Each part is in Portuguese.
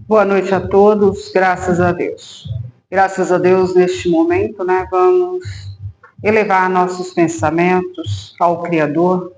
Boa noite a todos, graças a Deus. Graças a Deus, neste momento, vamos elevar nossos pensamentos ao Criador,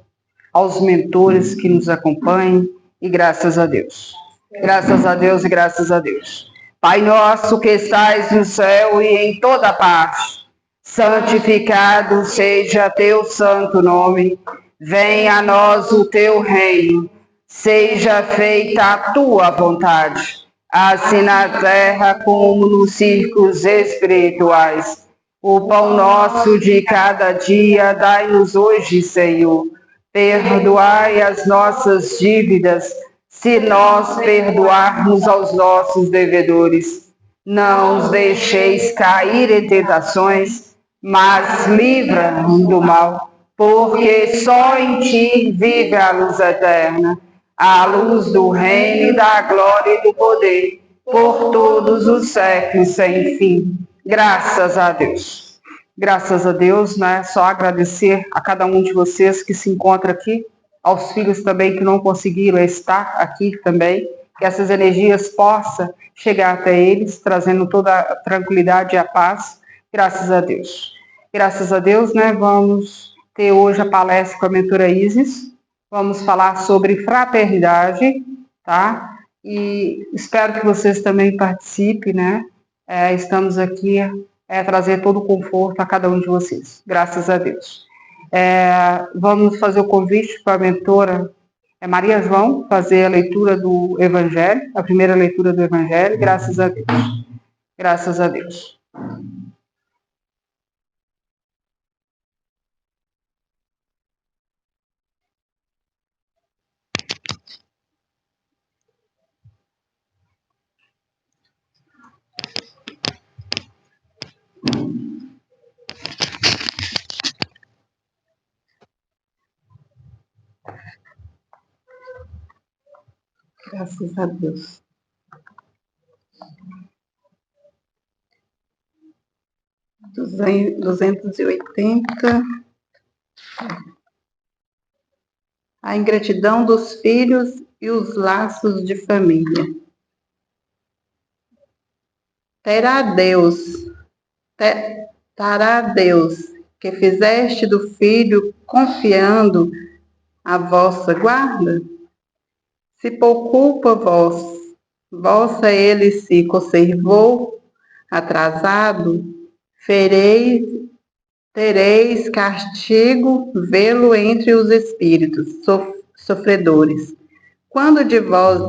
aos mentores que nos acompanhem, e graças a Deus. Graças a Deus e graças a Deus. Pai nosso que estais no céu e em toda parte, santificado seja teu santo nome. Venha a nós o teu reino. Seja feita a tua vontade, assim na terra como nos círculos espirituais. O pão nosso de cada dia dai-nos hoje, Senhor. Perdoai as nossas dívidas, se nós perdoarmos aos nossos devedores. Não os deixeis cair em tentações, mas livra-nos do mal, porque só em ti vive a luz eterna, a luz do reino e da glória e do poder, por todos os séculos sem fim. Graças a Deus. Graças a Deus, Só agradecer a cada um de vocês que se encontra aqui, aos filhos também que não conseguiram estar aqui também, que essas energias possam chegar até eles, trazendo toda a tranquilidade e a paz. Graças a Deus. Graças a Deus, Vamos ter hoje a palestra com a mentora Isis. Vamos falar sobre fraternidade, tá? E espero que vocês também participem, Estamos aqui trazer todo o conforto a cada um de vocês. Graças a Deus. Vamos fazer o convite para a mentora Maria João fazer a leitura do Evangelho, a primeira leitura do Evangelho. Graças a Deus. Graças a Deus. Graças a Deus. 280. A ingratidão dos filhos e os laços de família. Terá Deus que fizeste do filho confiando a vossa guarda? Se por culpa vossa ele se conservou atrasado, tereis castigo vê-lo entre os espíritos sofredores. Quando de vós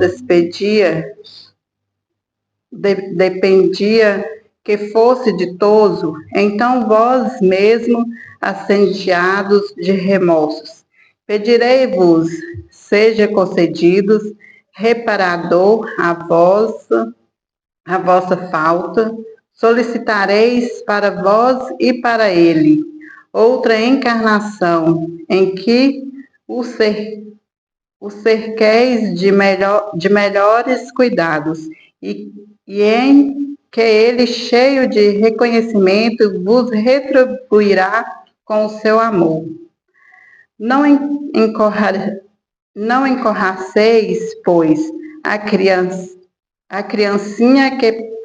dependia que fosse ditoso, então vós mesmo, assenteados de remorsos, pedirei-vos, seja concedidos, reparador a vossa falta, solicitareis para vós e para ele outra encarnação em que o cerqueis de melhores cuidados e em que ele, cheio de reconhecimento, vos retribuirá com o seu amor. Não encorraceis, pois, a criancinha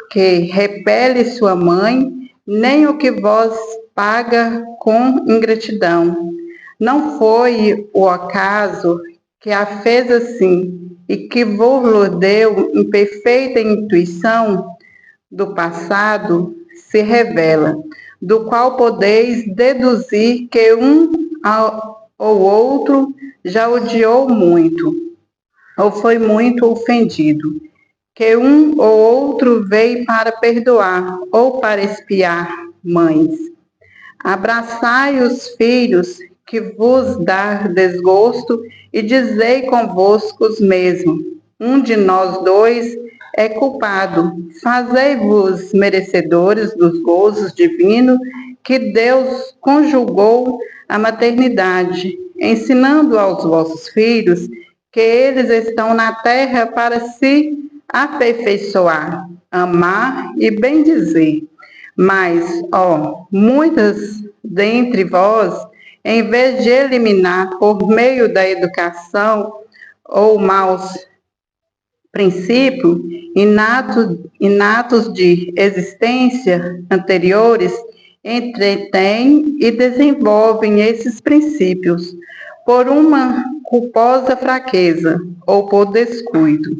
que repele sua mãe, nem o que vos paga com ingratidão. Não foi o acaso que a fez assim, e que vos deu em perfeita intuição do passado, se revela, do qual podeis deduzir que um ou outro já odiou muito, ou foi muito ofendido, que um ou outro veio para perdoar, ou para expiar. Mães, abraçai os filhos que vos dá desgosto, e dizei convosco mesmo: um de nós dois é culpado. Fazei-vos merecedores dos gozos divinos que Deus conjugou à maternidade, ensinando aos vossos filhos que eles estão na terra para se aperfeiçoar, amar e bendizer. Mas, muitas dentre vós, em vez de eliminar por meio da educação ou maus princípio inatos de existência anteriores, entretêm e desenvolvem esses princípios por uma culposa fraqueza ou por descuido.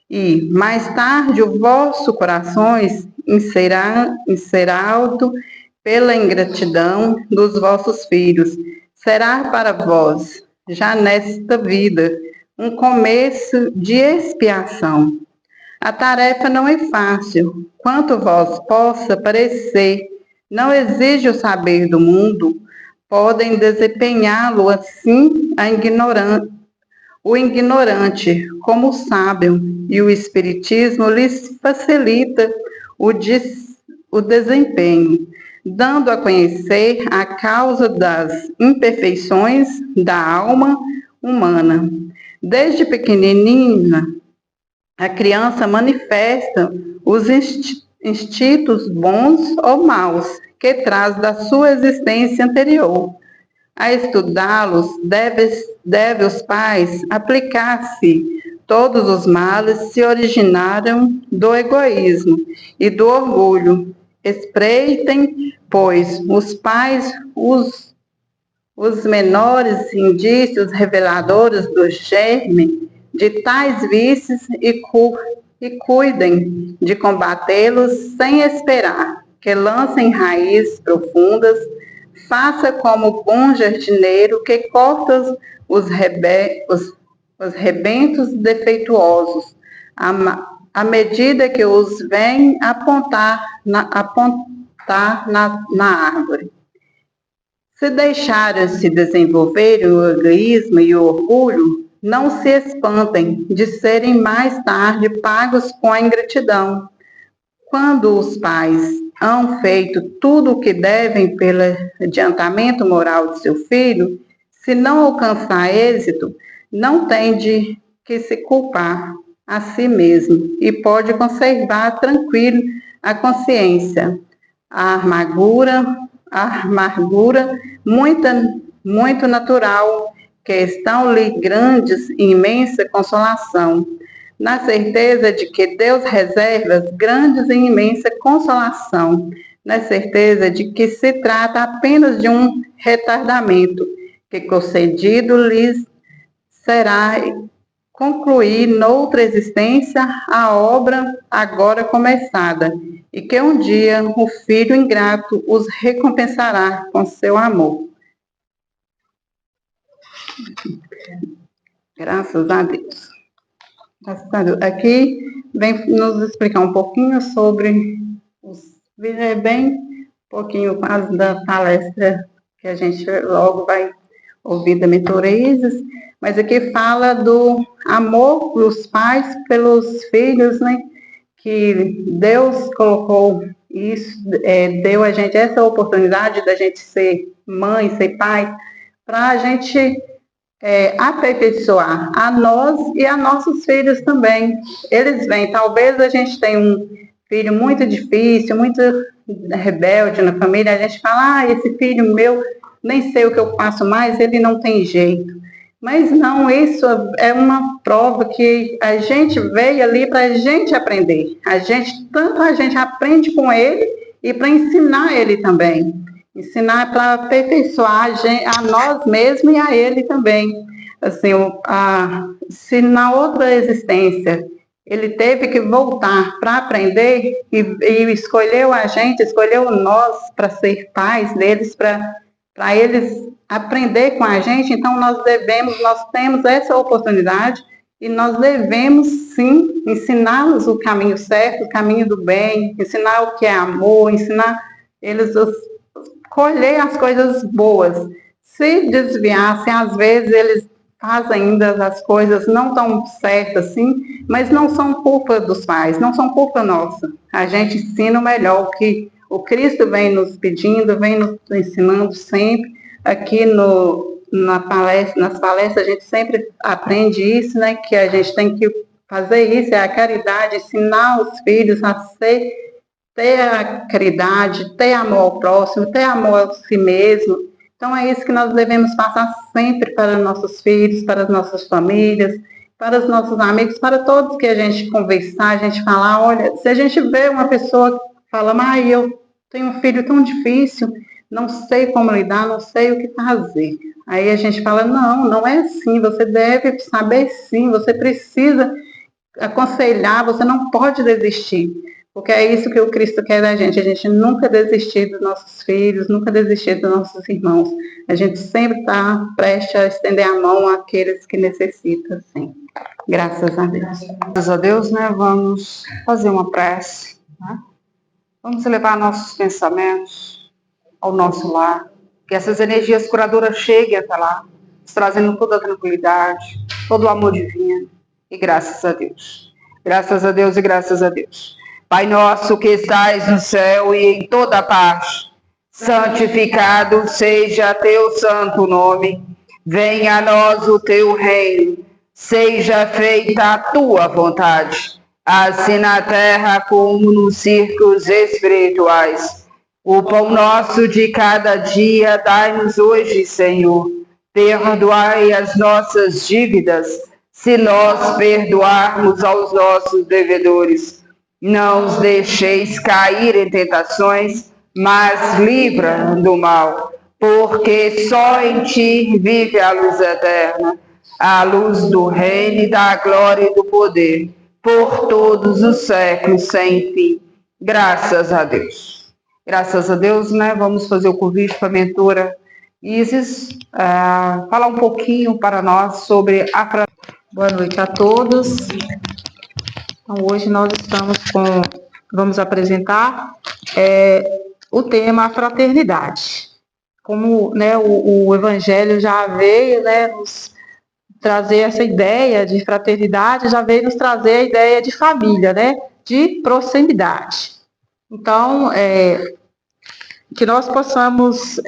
E, mais tarde, o vosso corações, encerrado pela ingratidão dos vossos filhos, será para vós, já nesta vida, um começo de expiação. A tarefa não é fácil, quanto vós possa parecer, não exige o saber do mundo, podem desempenhá-lo assim o ignorante como o sábio, e o Espiritismo lhes facilita o desempenho, dando a conhecer a causa das imperfeições da alma humana. Desde pequenina, a criança manifesta os instintos bons ou maus que traz da sua existência anterior. A estudá-los, deve os pais aplicar-se todos os males se originaram do egoísmo e do orgulho. Espreitem, pois, os pais os menores indícios reveladores do germe de tais vícios e cuidem de combatê-los sem esperar que lancem raízes profundas. Faça como o bom jardineiro que corta os rebentos defeituosos, à medida que os vem apontar na árvore. Se deixarem se desenvolver o egoísmo e o orgulho, não se espantem de serem mais tarde pagos com a ingratidão. Quando os pais hão feito tudo o que devem pelo adiantamento moral de seu filho, se não alcançar êxito, não tem de que se culpar a si mesmo e pode conservar tranquilo a consciência. A amargura muito natural, que estão-lhe grandes e imensa consolação, na certeza de que Deus reserva grandes e imensa consolação, na certeza de que se trata apenas de um retardamento, que concedido lhes será concluir noutra existência a obra agora começada, e que um dia o Filho ingrato os recompensará com seu amor. Graças a Deus. Graças a Deus. Aqui vem nos explicar um pouquinho sobre bem pouquinho quase da palestra que a gente logo vai ouvir da mentora Isis, mas aqui fala do amor dos pais pelos filhos, né? Que Deus colocou isso, deu a gente essa oportunidade da gente ser mãe, ser pai, para a gente aperfeiçoar a nós e a nossos filhos também. Eles vêm, talvez a gente tenha um filho muito difícil, muito rebelde na família, a gente fala, esse filho meu, nem sei o que eu faço mais, ele não tem jeito. Mas não, isso é uma prova que a gente veio ali para a gente aprender. Tanto a gente aprende com ele e para ensinar ele também. Ensinar para aperfeiçoar a nós mesmos e a ele também. Assim, se na outra existência ele teve que voltar para aprender e escolheu a gente, escolheu nós para ser pais deles, para eles aprender com a gente, então nós temos essa oportunidade e nós devemos sim ensiná-los o caminho certo, o caminho do bem, ensinar o que é amor, ensinar eles a colher as coisas boas. Se desviassem, às vezes eles fazem ainda as coisas não tão certas assim, mas não são culpa dos pais, não são culpa nossa. A gente ensina o melhor, o que o Cristo vem nos pedindo, vem nos ensinando sempre. Aqui nas palestras a gente sempre aprende isso, né? Que a gente tem que fazer isso, é a caridade, ensinar os filhos a ter a caridade, ter amor ao próximo, ter amor a si mesmo. Então é isso que nós devemos passar sempre para nossos filhos, para as nossas famílias. para os nossos amigos, para todos que a gente conversar, a gente falar, olha, se a gente vê uma pessoa que fala, eu tenho um filho tão difícil, não sei como lidar, não sei o que fazer. Aí a gente fala, não é assim, você deve saber sim, você precisa aconselhar, você não pode desistir. Porque é isso que o Cristo quer da gente. A gente nunca desistir dos nossos filhos, nunca desistir dos nossos irmãos. A gente sempre está prestes a estender a mão àqueles que necessitam, sim. Graças a Deus. Graças a Deus, né? Vamos fazer uma prece, né? Vamos levar nossos pensamentos ao nosso lar. Que essas energias curadoras cheguem até lá, trazendo toda a tranquilidade, todo o amor divino. E graças a Deus. Graças a Deus e graças a Deus. Pai nosso que estais no céu e em toda parte, santificado seja teu santo nome. Venha a nós o teu reino. Seja feita a tua vontade, assim na terra como nos círculos espirituais. O pão nosso de cada dia dai-nos hoje, Senhor. Perdoai as nossas dívidas, se nós perdoarmos aos nossos devedores. Não os deixeis cair em tentações, mas livra do mal, porque só em ti vive a luz eterna, a luz do reino e da glória e do poder, por todos os séculos sem fim. Graças a Deus. Graças a Deus, né? Vamos fazer o convite para a mentora Isis falar um pouquinho para nós sobre a... Boa noite a todos. Então, hoje nós vamos apresentar o tema fraternidade. Como, né, o Evangelho já veio, né, nos trazer essa ideia de fraternidade, já veio nos trazer a ideia de família, né, de proximidade. Então, que nós possamos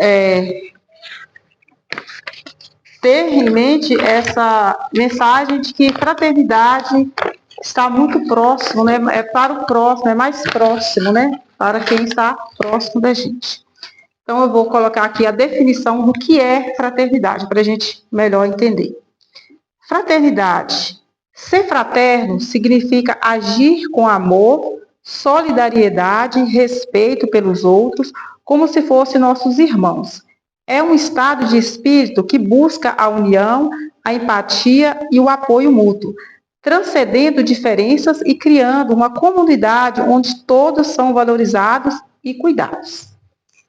ter em mente essa mensagem de que fraternidade está muito próximo, né? É para o próximo, é mais próximo, né? Para quem está próximo da gente. Então, eu vou colocar aqui a definição do que é fraternidade, para a gente melhor entender. Fraternidade. Ser fraterno significa agir com amor, solidariedade, respeito pelos outros, como se fossem nossos irmãos. É um estado de espírito que busca a união, a empatia e o apoio mútuo, transcendendo diferenças e criando uma comunidade onde todos são valorizados e cuidados.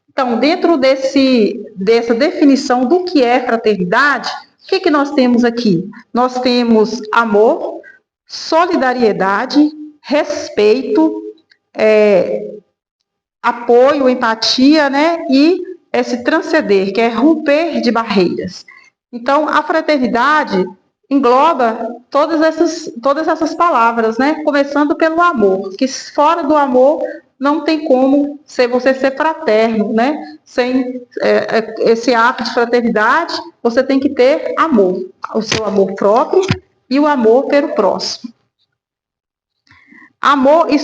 Então, dentro dessa definição do que é fraternidade, o que nós temos aqui? Nós temos amor, solidariedade, respeito, apoio, empatia, né? E esse transcender, que é romper de barreiras. Então, a fraternidade engloba todas essas palavras, né? Começando pelo amor, que fora do amor não tem como você ser fraterno, né? Sem esse ato de fraternidade, você tem que ter amor, o seu amor próprio e o amor pelo próximo. Amor e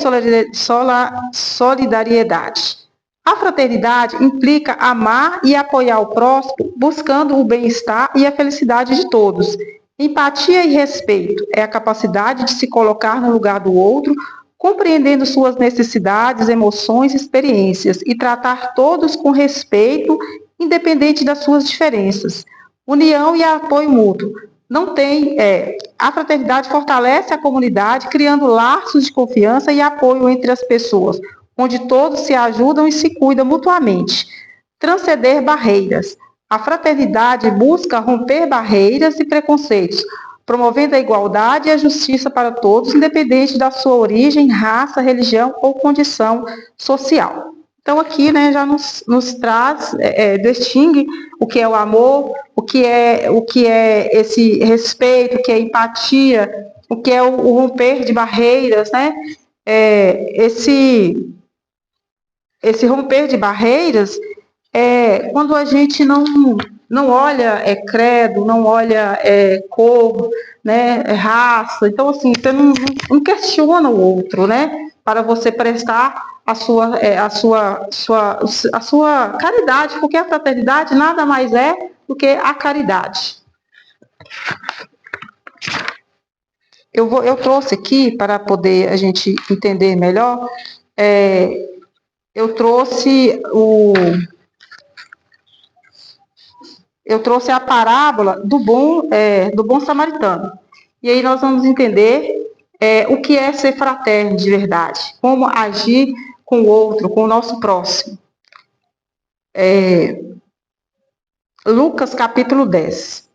solidariedade. A fraternidade implica amar e apoiar o próximo, buscando o bem-estar e a felicidade de todos. Empatia e respeito é a capacidade de se colocar no lugar do outro, compreendendo suas necessidades, emoções e experiências, e tratar todos com respeito, independente das suas diferenças. União e apoio mútuo. A fraternidade fortalece a comunidade, criando laços de confiança e apoio entre as pessoas, onde todos se ajudam e se cuidam mutuamente. Transcender barreiras. A fraternidade busca romper barreiras e preconceitos, promovendo a igualdade e a justiça para todos, independente da sua origem, raça, religião ou condição social. Então, aqui, né, já nos traz, distingue o que é o amor, o que é esse respeito, o que é empatia, o que é o romper de barreiras, né? Esse romper de barreiras é quando a gente não olha credo, não olha cor, né, raça. Então, assim, você não questiona o outro, né, para você prestar a sua caridade, porque a fraternidade nada mais é do que a caridade. Eu trouxe aqui, para poder a gente entender melhor, eu trouxe a parábola do bom samaritano. E aí nós vamos entender o que é ser fraterno de verdade, como agir com o outro, com o nosso próximo. Lucas capítulo 10.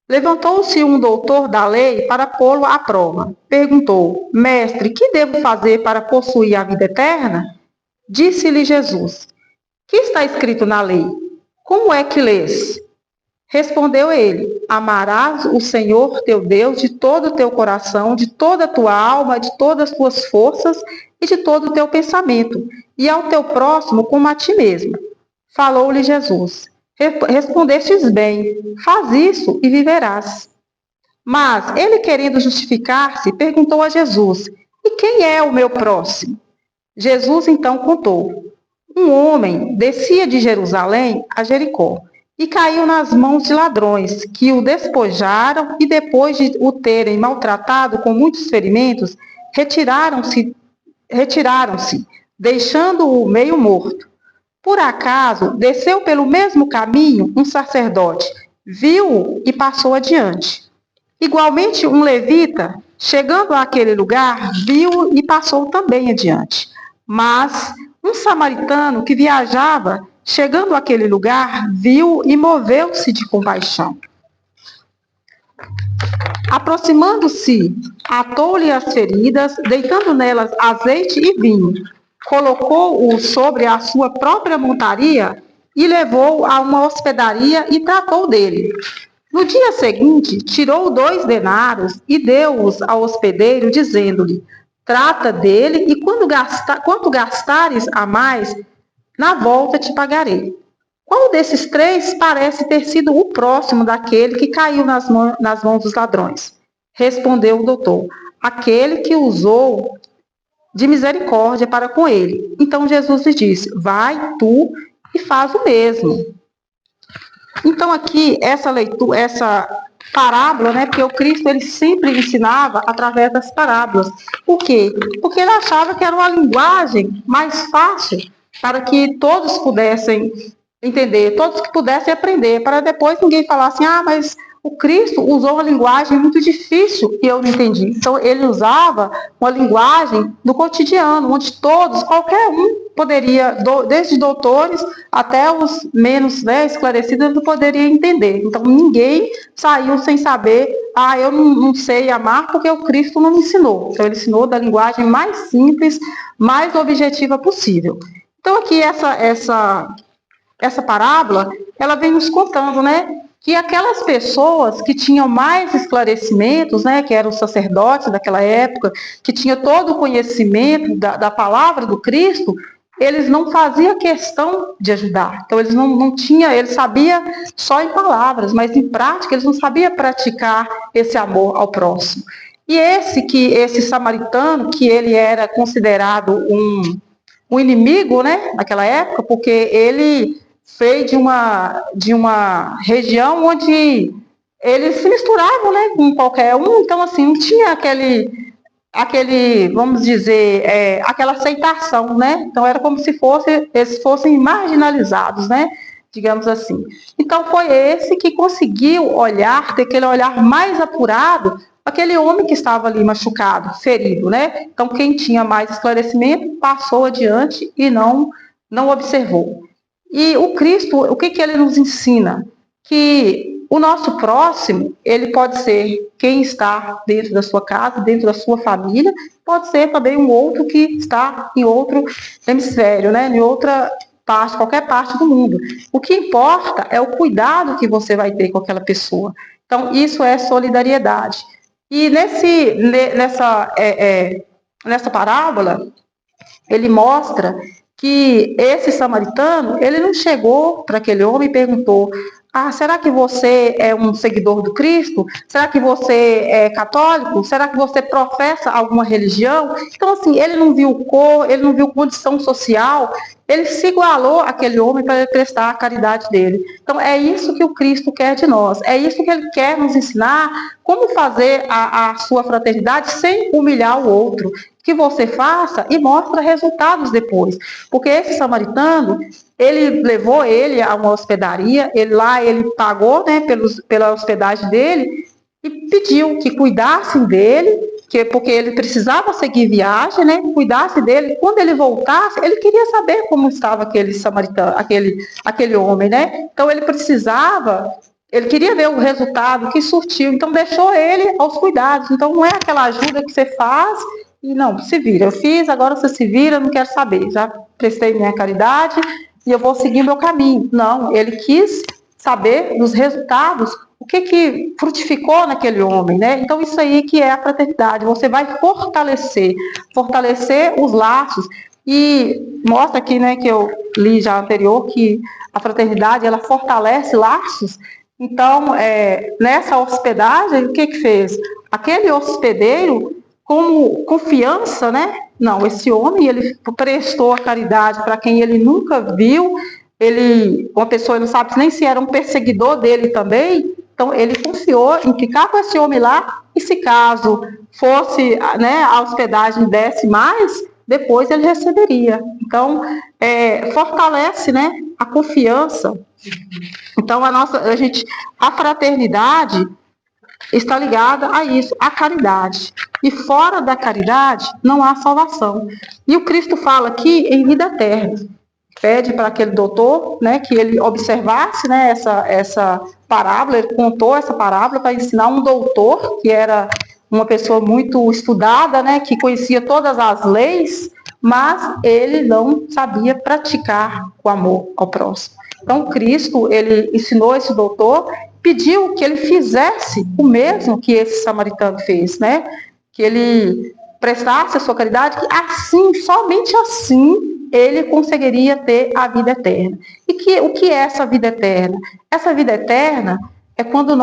Levantou-se um doutor da lei para pô-lo à prova. Perguntou: Mestre, que devo fazer para possuir a vida eterna? Disse-lhe Jesus: Que está escrito na lei? Como é que lês? Respondeu ele: Amarás o Senhor teu Deus de todo o teu coração, de toda a tua alma, de todas as tuas forças e de todo o teu pensamento, e ao teu próximo como a ti mesmo. Falou-lhe Jesus: Respondestes bem, faz isso e viverás. Mas ele, querendo justificar-se, perguntou a Jesus: E quem é o meu próximo? Jesus então contou: Um homem descia de Jerusalém a Jericó e caiu nas mãos de ladrões, que o despojaram e, depois de o terem maltratado com muitos ferimentos, retiraram-se, deixando-o meio morto. Por acaso, desceu pelo mesmo caminho um sacerdote, viu-o e passou adiante. Igualmente, um levita, chegando àquele lugar, viu-o e passou também adiante. Mas um samaritano que viajava, chegando àquele lugar, viu-o e moveu-se de compaixão. Aproximando-se, atou-lhe as feridas, deitando nelas azeite e vinho. Colocou-o sobre a sua própria montaria e levou-o a uma hospedaria e tratou dele. No dia seguinte, tirou 2 denários e deu-os ao hospedeiro, dizendo-lhe: Trata dele e quanto gastares a mais, na volta te pagarei. Qual desses 3 parece ter sido o próximo daquele que caiu nas mãos dos ladrões? Respondeu o doutor: Aquele que usou de misericórdia para com ele. Então Jesus lhe disse: Vai tu e faz o mesmo. Então aqui essa parábola, né? Porque o Cristo ele sempre ensinava através das parábolas. Por quê? Porque ele achava que era uma linguagem mais fácil para que todos pudessem entender, todos que pudessem aprender, para depois ninguém falar assim: mas o Cristo usou uma linguagem muito difícil e eu não entendi. Então, ele usava uma linguagem do cotidiano, onde todos, qualquer um poderia, desde doutores até os menos esclarecidos, poderia entender. Então, ninguém saiu sem saber: eu não sei amar porque o Cristo não me ensinou. Então, ele ensinou da linguagem mais simples, mais objetiva possível. Então, aqui essa parábola, ela vem nos contando, que aquelas pessoas que tinham mais esclarecimentos, que eram os sacerdotes daquela época, que tinham todo o conhecimento da palavra do Cristo, eles não faziam questão de ajudar. Então, eles não tinham, eles sabiam só em palavras, mas em prática eles não sabiam praticar esse amor ao próximo. E esse samaritano, que ele era considerado um inimigo, naquela época, porque ele veio de uma região onde eles se misturavam, com qualquer um. Então, assim, não tinha aquele vamos dizer, aquela aceitação, Então, era como se eles fossem marginalizados, digamos assim. Então, foi esse que conseguiu ter aquele olhar mais apurado, aquele homem que estava ali machucado, ferido, Então, quem tinha mais esclarecimento passou adiante e não observou. E o Cristo, o que ele nos ensina? Que o nosso próximo, ele pode ser quem está dentro da sua casa, dentro da sua família, pode ser também um outro que está em outro hemisfério, em outra parte, qualquer parte do mundo. O que importa é o cuidado que você vai ter com aquela pessoa. Então, isso é solidariedade. E nessa parábola, ele mostra que esse samaritano, ele não chegou para aquele homem e perguntou: será que você é um seguidor do Cristo? Será que você é católico? Será que você professa alguma religião? Então, assim, ele não viu cor, ele não viu condição social, ele se igualou àquele homem para prestar a caridade dele. Então, é isso que o Cristo quer de nós, é isso que ele quer nos ensinar, como fazer a sua fraternidade sem humilhar o outro. Que você faça e mostra resultados depois. Porque esse samaritano, ele levou ele a uma hospedaria, ele pagou, né, pela hospedagem dele e pediu que cuidassem dele, porque ele precisava seguir viagem, né, cuidasse dele. Quando ele voltasse, ele queria saber como estava aquele samaritano, aquele homem, né? Então ele queria ver o resultado que surtiu, então deixou ele aos cuidados. Então não é aquela ajuda que você faz e não, se vira. Eu fiz, agora você se vira, não quero saber. Já prestei minha caridade e eu vou seguir meu caminho. Não, ele quis saber dos resultados, o que frutificou naquele homem, né? Então isso aí que é a fraternidade. Você vai fortalecer os laços. E mostra aqui, né, que eu li já anterior, que a fraternidade, ela fortalece laços. Então, nessa hospedagem, o que fez? Aquele hospedeiro, como confiança, né? Não, esse homem, ele prestou a caridade para quem ele nunca viu, uma pessoa, ele não sabe nem se era um perseguidor dele também, então ele confiou em ficar com esse homem lá, e se caso fosse, né, a hospedagem desse mais, depois ele receberia. Então, fortalece, né, a confiança. Então, a fraternidade está ligada a isso, a caridade. E fora da caridade, não há salvação. E o Cristo fala aqui em vida eterna. Pede para aquele doutor, né, que ele observasse, né, essa parábola, ele contou essa parábola para ensinar um doutor, que era uma pessoa muito estudada, né, que conhecia todas as leis, mas ele não sabia praticar o amor ao próximo. Então, Cristo, ele ensinou esse doutor, pediu que ele fizesse o mesmo que esse samaritano fez, né? Que ele prestasse a sua caridade, que assim, somente assim, ele conseguiria ter a vida eterna. E o que é essa vida eterna? Essa vida eterna é quanto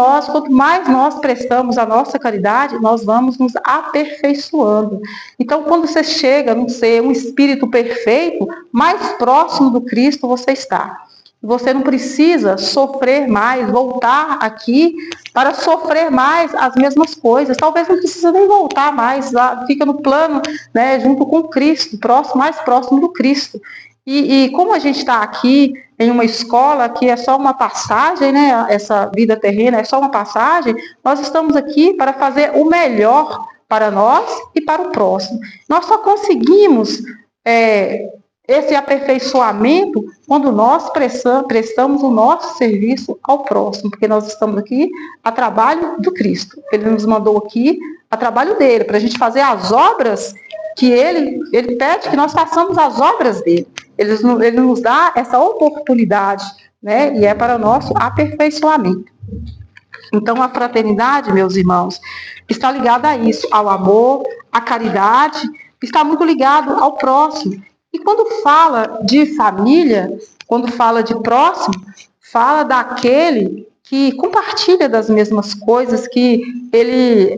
mais nós prestamos a nossa caridade, nós vamos nos aperfeiçoando. Então, quando você chega a ser um espírito perfeito, mais próximo do Cristo você está. Você não precisa sofrer mais, voltar aqui para sofrer mais as mesmas coisas. Talvez não precisa nem voltar mais, lá, fica no plano, né, junto com Cristo, mais próximo do Cristo. E como a gente está aqui em uma escola que é só uma passagem, né, essa vida terrena é só uma passagem, nós estamos aqui para fazer o melhor para nós e para o próximo. Nós só conseguimos esse aperfeiçoamento quando nós prestamos o nosso serviço ao próximo, porque nós estamos aqui a trabalho do Cristo. Ele nos mandou aqui a trabalho dele, para a gente fazer as obras que ele pede que nós façamos as obras dele. Ele nos dá essa oportunidade, né? E é para o nosso aperfeiçoamento. Então, a fraternidade, meus irmãos, está ligada a isso, ao amor, à caridade, está muito ligado ao próximo. E quando fala de família, quando fala de próximo, fala daquele que compartilha das mesmas coisas, que ele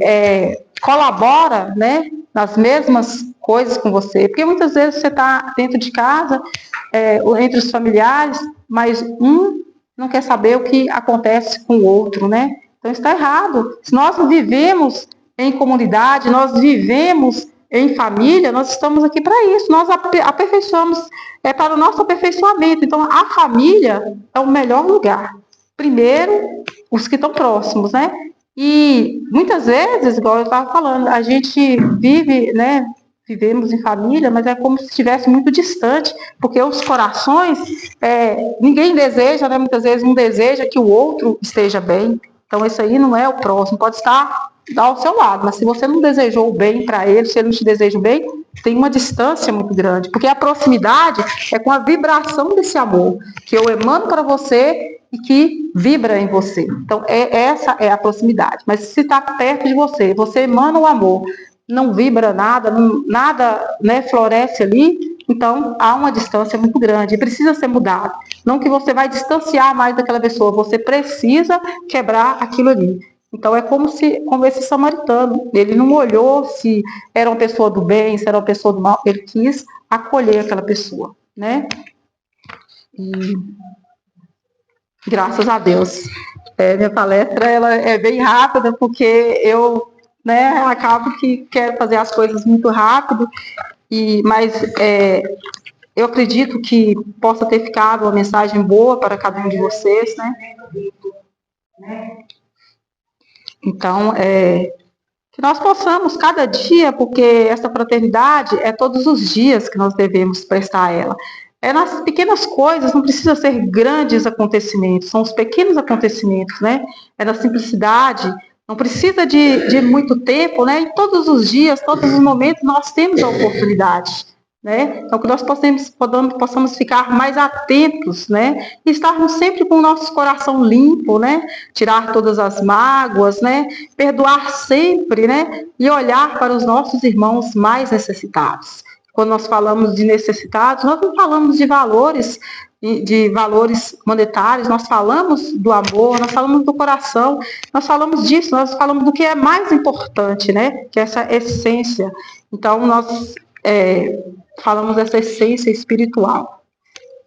colabora, né, nas mesmas coisas com você. Porque muitas vezes você está dentro de casa, entre os familiares, mas um não quer saber o que acontece com o outro, né? Então está errado. Se nós vivemos em comunidade, nós vivemos em família, nós estamos aqui para isso. Nós aperfeiçoamos, para o nosso aperfeiçoamento. Então, a família é o melhor lugar. Primeiro, os que estão próximos, né? E muitas vezes, igual eu estava falando, a gente vive, né? Vivemos em família, mas é como se estivesse muito distante, porque os corações, ninguém deseja, né? Muitas vezes um deseja que o outro esteja bem. Então, isso aí não é o próximo. Pode estar ao seu lado, mas se você não desejou o bem para ele, se ele não te deseja o bem, tem uma distância muito grande, porque a proximidade é com a vibração desse amor, que eu emano para você e que vibra em você. Então, essa é a proximidade. Mas se está perto de você, você emana o amor, não vibra nada, nada, né, floresce ali, Então, há uma distância muito grande e precisa ser mudado. Não que você vai distanciar mais daquela pessoa, você precisa quebrar aquilo ali. Então, é como esse samaritano, ele não olhou se era uma pessoa do bem, se era uma pessoa do mal, ele quis acolher aquela pessoa, né? E graças a Deus. Minha palestra ela é bem rápida, porque eu acabo que quero fazer as coisas muito rápido, mas eu acredito que possa ter ficado uma mensagem boa para cada um de vocês, né? Então, que nós possamos, cada dia, porque essa fraternidade é todos os dias que nós devemos prestar a ela. É nas pequenas coisas, não precisa ser grandes acontecimentos, são os pequenos acontecimentos, né? É na simplicidade, não precisa de muito tempo, né? E todos os dias, todos os momentos, nós temos a oportunidade, né? Então, que nós possamos ficar mais atentos, né? E estarmos sempre com o nosso coração limpo, né? Tirar todas as mágoas, né? Perdoar sempre, né? E olhar para os nossos irmãos mais necessitados. Quando nós falamos de necessitados, nós não falamos de valores monetários, nós falamos do amor, nós falamos do coração, nós falamos disso, nós falamos do que é mais importante, né? Que é essa essência. Então, nós falamos dessa essência espiritual,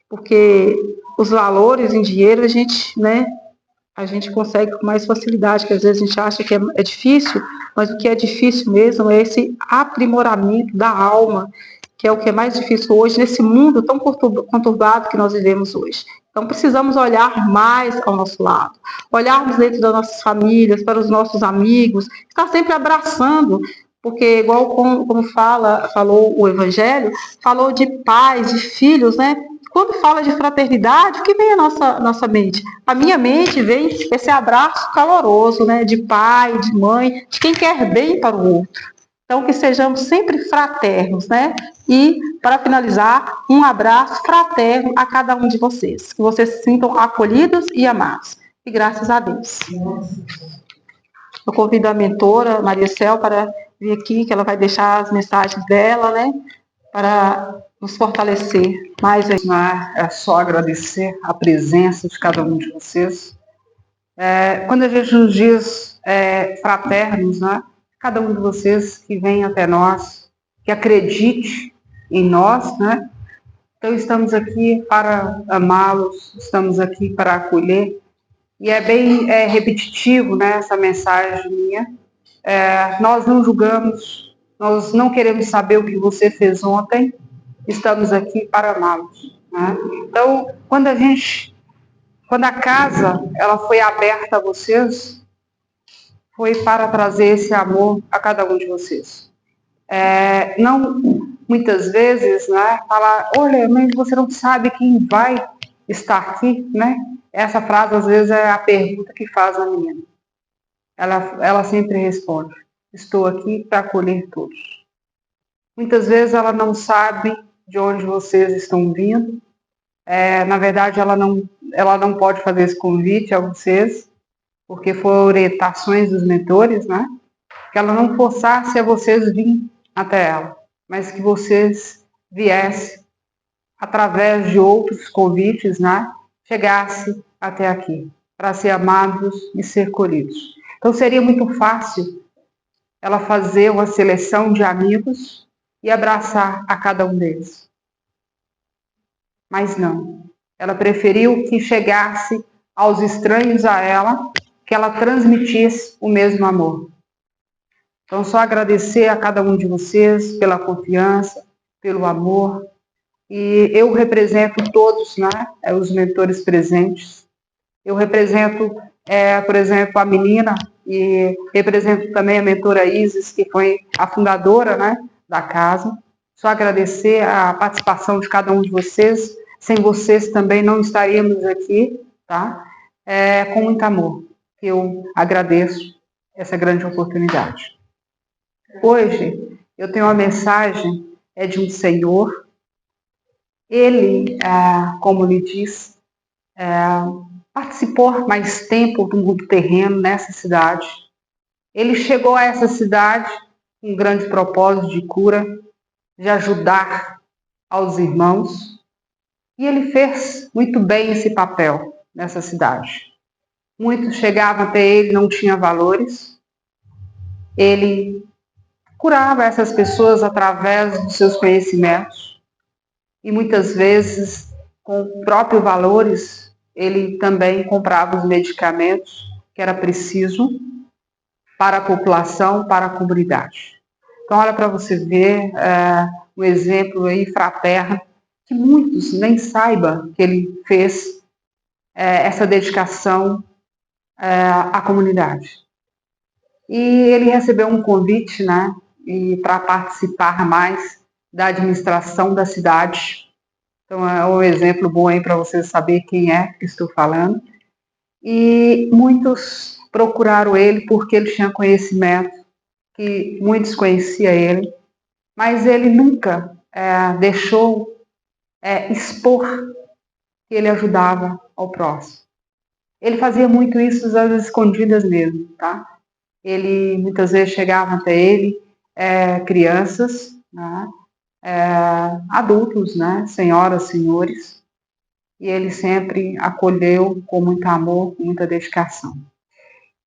porque os valores em dinheiro a gente consegue com mais facilidade, que às vezes a gente acha que é difícil, mas o que é difícil mesmo é esse aprimoramento da alma, que é o que é mais difícil hoje, nesse mundo tão conturbado que nós vivemos hoje. Então, precisamos olhar mais ao nosso lado, olharmos dentro das nossas famílias, para os nossos amigos, estar sempre abraçando, porque igual como falou o Evangelho, falou de pais, de filhos, né? Quando fala de fraternidade, o que vem à nossa mente? A minha mente vem esse abraço caloroso, né? De pai, de mãe, de quem quer bem para o outro. Então, que sejamos sempre fraternos, né? E, para finalizar, um abraço fraterno a cada um de vocês. Que vocês se sintam acolhidos e amados. E graças a Deus. Eu convido a mentora, Maria Cel, para vir aqui, que ela vai deixar as mensagens dela, né? Para nos fortalecer mais. É só agradecer a presença de cada um de vocês. Quando a gente nos diz fraternos, né? Cada um de vocês que vem até nós, que acredite em nós, né? Então, estamos aqui para amá-los, estamos aqui para acolher. E é bem repetitivo, né, essa mensagem minha. Nós não julgamos, nós não queremos saber o que você fez ontem, estamos aqui para amá-los, né? Então, quando a casa ela foi aberta a vocês, foi para trazer esse amor a cada um de vocês. Não, muitas vezes, né, falar, olha, mas você não sabe quem vai estar aqui, né? Essa frase, às vezes, é a pergunta que faz a menina. Ela sempre responde, estou aqui para acolher todos. Muitas vezes ela não sabe de onde vocês estão vindo. Na verdade, ela não pode fazer esse convite a vocês, porque foram orientações dos mentores, né? Que ela não forçasse a vocês virem até ela, mas que vocês viessem através de outros convites, né? Chegasse até aqui, para ser amados e ser colhidos. Então, seria muito fácil ela fazer uma seleção de amigos e abraçar a cada um deles. Mas não. Ela preferiu que chegasse aos estranhos a ela, que ela transmitisse o mesmo amor. Então, só agradecer a cada um de vocês pela confiança, pelo amor. E eu represento todos, né? Os mentores presentes. Eu represento, por exemplo, a menina e represento também a mentora Isis, que foi a fundadora, né, da casa. Só agradecer a participação de cada um de vocês. Sem vocês também não estaríamos aqui, tá? Com muito amor. Eu agradeço essa grande oportunidade. Hoje, eu tenho uma mensagem, de um senhor. Ele, como lhe diz, participou mais tempo do mundo terreno nessa cidade. Ele chegou a essa cidade com um grande propósito de cura, de ajudar aos irmãos, e ele fez muito bem esse papel nessa cidade. Muitos chegavam até ele, não tinham valores. Ele curava essas pessoas através dos seus conhecimentos. E muitas vezes, com próprios valores, ele também comprava os medicamentos que era preciso para a população, para a comunidade. Então, olha para você ver um exemplo aí fraterno, que muitos nem saibam que ele fez essa dedicação à comunidade. E ele recebeu um convite, né, para participar mais da administração da cidade. Então, é um exemplo bom aí para vocês saber quem é que estou falando. E muitos procuraram ele porque ele tinha conhecimento, que muitos conheciam ele, mas ele nunca deixou expor que ele ajudava ao próximo. Ele fazia muito isso às escondidas mesmo, tá? Ele muitas vezes chegava até ele crianças, né? Adultos, né? Senhoras, senhores, e ele sempre acolheu com muito amor, com muita dedicação.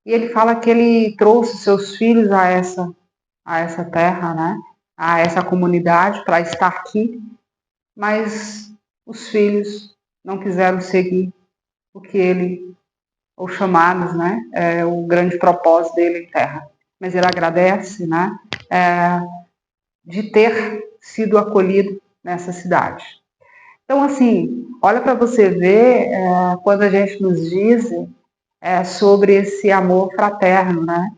E ele fala que ele trouxe seus filhos a essa terra, né? A essa comunidade para estar aqui, mas os filhos não quiseram seguir o que ele, os chamados, né? O grande propósito dele em terra. Mas ele agradece, né? De ter sido acolhido nessa cidade. Então, assim, olha para você ver quando a gente nos diz sobre esse amor fraterno, né?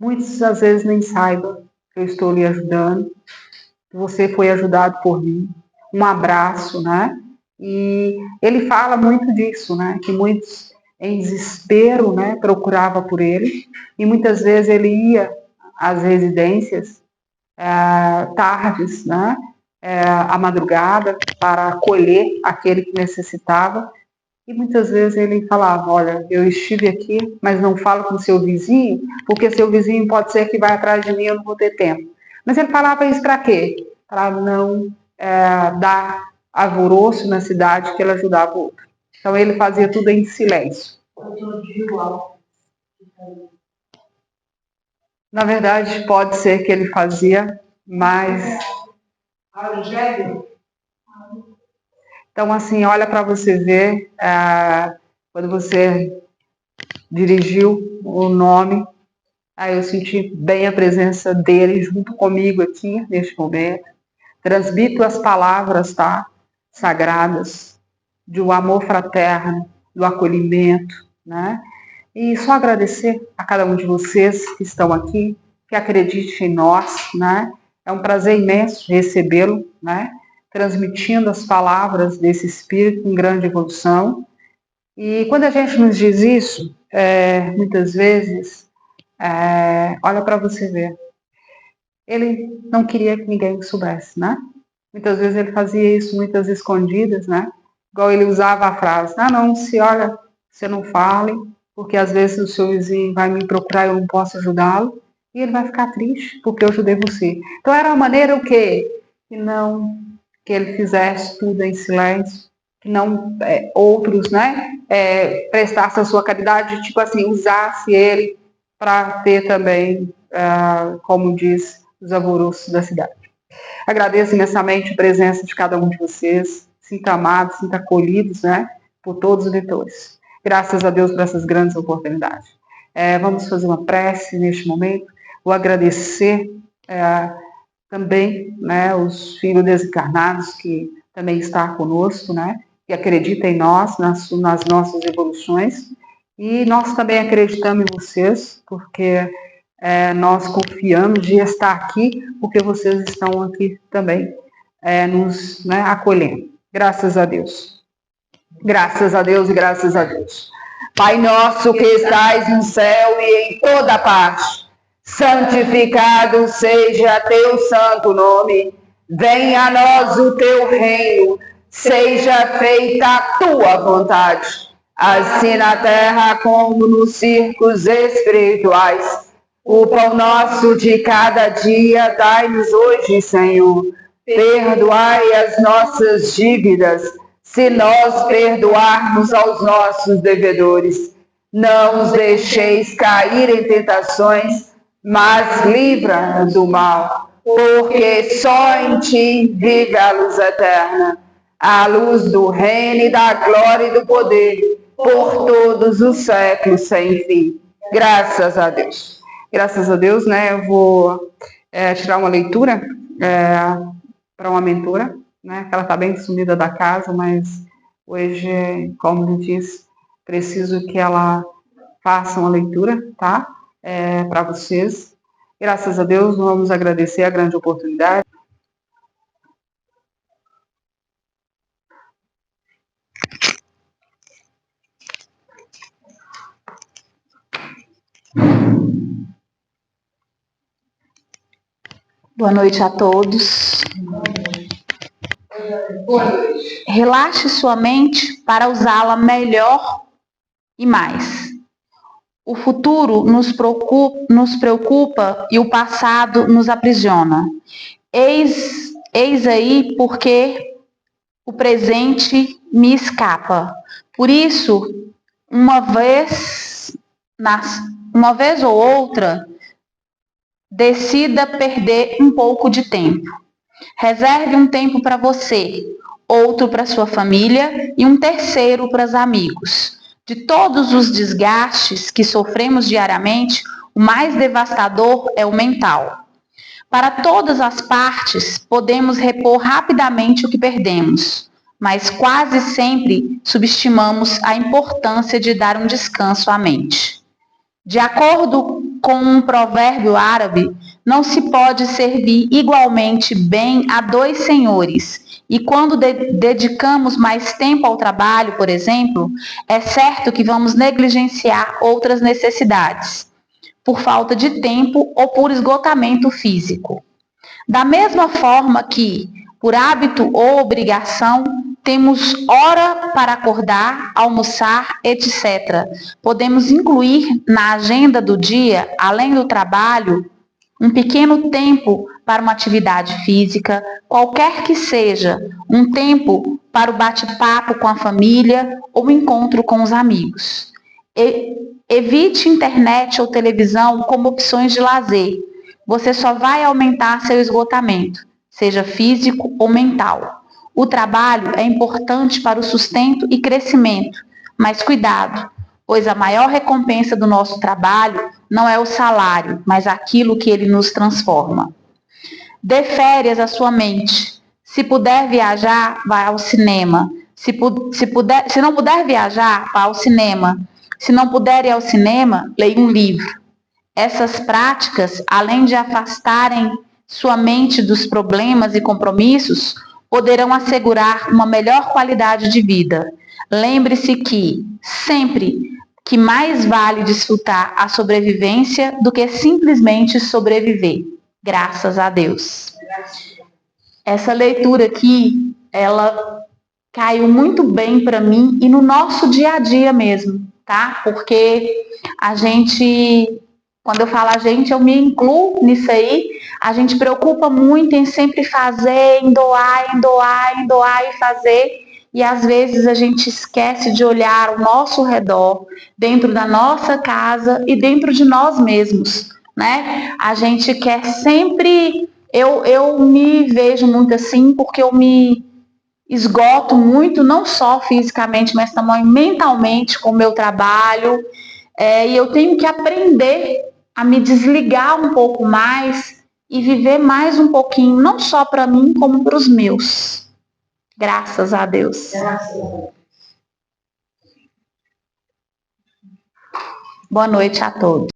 Muitos às vezes nem saibam que eu estou lhe ajudando, que você foi ajudado por mim. Um abraço, né? E ele fala muito disso, né? Que muitos em desespero, né, procurava por ele, e muitas vezes ele ia às residências tardes, né? À madrugada, para acolher aquele que necessitava. E muitas vezes ele falava, olha, eu estive aqui, mas não falo com seu vizinho, porque seu vizinho pode ser que vai atrás de mim e eu não vou ter tempo. Mas ele falava isso para quê? Para não dar alvoroço na cidade que ele ajudava o outro. Então ele fazia tudo em silêncio. Na verdade, pode ser que ele fazia mais. Então, assim, olha para você ver, quando você dirigiu o nome, aí eu senti bem a presença dele junto comigo aqui, neste momento. Transmito as palavras, tá? Sagradas, do amor fraterno, do acolhimento, né? E só agradecer a cada um de vocês que estão aqui, que acredite em nós, né? É um prazer imenso recebê-lo, né? Transmitindo as palavras desse espírito em grande evolução. E quando a gente nos diz isso, muitas vezes, olha para você ver, ele não queria que ninguém soubesse, né? Muitas vezes ele fazia isso muitas escondidas, né? Igual ele usava a frase, não, se olha, você não fale, porque às vezes o seu vizinho vai me procurar e eu não posso ajudá-lo, e ele vai ficar triste porque eu ajudei você. Então era uma maneira o quê? Que ele fizesse tudo em silêncio, que não outros, né, prestassem a sua caridade, tipo assim, usasse ele para ter também, como diz, os alvoroços da cidade. Agradeço imensamente a presença de cada um de vocês, sinta amados, sinta acolhidos, né, por todos os leitores. Graças a Deus por essas grandes oportunidades. Vamos fazer uma prece neste momento, vou agradecer também, né, os filhos desencarnados que também estão conosco, né, que acreditam em nós, nas nossas evoluções, e nós também acreditamos em vocês, porque nós confiamos de estar aqui, porque vocês estão aqui também nos acolhendo. Graças a Deus. Graças a Deus e graças a Deus. Pai nosso que estais no céu e em toda parte, santificado seja teu santo nome. Venha a nós o teu reino. Seja feita a tua vontade, assim na terra como nos círculos espirituais. O pão nosso de cada dia dai-nos hoje, Senhor. Perdoai as nossas dívidas, se nós perdoarmos aos nossos devedores. Não os deixeis cair em tentações, mas livra-nos do mal, porque só em ti vive a luz eterna, a luz do reino e da glória e do poder, por todos os séculos sem fim. Graças a Deus. Graças a Deus, né? Eu vou tirar uma leitura para uma mentora, né? Ela está bem sumida da casa, mas hoje, como ele disse, preciso que ela faça uma leitura, tá? Para vocês. Graças a Deus, vamos agradecer a grande oportunidade. Boa noite a todos. Relaxe sua mente para usá-la melhor e mais. O futuro nos preocupa e o passado nos aprisiona. Eis aí porque o presente me escapa. Por isso, uma vez ou outra, decida perder um pouco de tempo. Reserve um tempo para você, outro para sua família e um terceiro para os amigos. De todos os desgastes que sofremos diariamente, o mais devastador é o mental. Para todas as partes, podemos repor rapidamente o que perdemos, mas quase sempre subestimamos a importância de dar um descanso à mente. De acordo com um provérbio árabe, não se pode servir igualmente bem a dois senhores. E quando dedicamos mais tempo ao trabalho, por exemplo, é certo que vamos negligenciar outras necessidades, por falta de tempo ou por esgotamento físico. Da mesma forma que, por hábito ou obrigação, temos hora para acordar, almoçar, etc. Podemos incluir na agenda do dia, além do trabalho, um pequeno tempo para uma atividade física, qualquer que seja, um tempo para o bate-papo com a família ou o encontro com os amigos. Evite internet ou televisão como opções de lazer. Você só vai aumentar seu esgotamento, seja físico ou mental. O trabalho é importante para o sustento e crescimento, mas cuidado, pois a maior recompensa do nosso trabalho não é o salário, mas aquilo que ele nos transforma. Dê férias à sua mente. Se puder viajar, vá ao cinema. Se não puder viajar, vá ao cinema. Se não puder ir ao cinema, leia um livro. Essas práticas, além de afastarem sua mente dos problemas e compromissos, poderão assegurar uma melhor qualidade de vida. Lembre-se que, sempre, que mais vale desfrutar a sobrevivência do que simplesmente sobreviver. Graças a Deus. Essa leitura aqui, ela caiu muito bem para mim e no nosso dia a dia mesmo, tá? Porque a gente, quando eu falo a gente, eu me incluo nisso aí, a gente preocupa muito em sempre fazer, em doar e fazer, e às vezes a gente esquece de olhar ao nosso redor, dentro da nossa casa e dentro de nós mesmos, né? A gente quer sempre, eu me vejo muito assim, porque eu me esgoto muito, não só fisicamente, mas também mentalmente com o meu trabalho, e eu tenho que aprender a me desligar um pouco mais e viver mais um pouquinho, não só para mim, como para os meus. Graças a Deus. Boa noite a todos.